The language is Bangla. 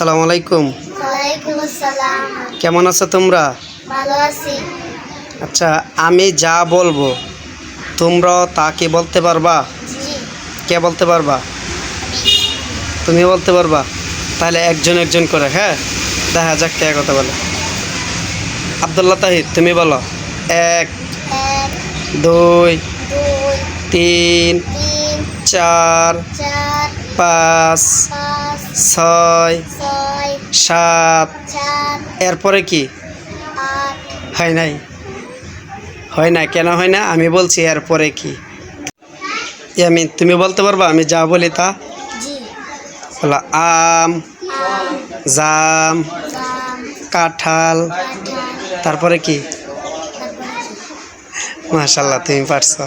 আসসালামু আলাইকুম। ওয়ালাইকুম আসসালাম। কেমন আছো তোমরা? ভালো আছি। আচ্ছা, আমি যা বলবো তোমরাও তা কি বলতে পারবা? জি। কে বলতে পারবা? তুমি বলতে পারবা? তাহলে একজন একজন করে, হ্যাঁ, দেখা যাক কে কথা বলে। আব্দুল্লাহ তাহির, তুমি বলো। 1 এক, 2 দুই, 3 তিন, 4 চার, 5 পাঁচ, 6 ছয়, 7। সাত, এরপরে কি? আট, হয় নাই? হয় না কেন হয় না? আমি বলছি এরপরে কি। ইয়ামিন, তুমি বলতে পারবা আমি যা বলি তা? জি। বলো। আম, আম, জাম, জাম, কাঁঠাল। কাঁঠাল। তারপরে কি? তারপরে কি? মাশাআল্লাহ, তুমি পারছো।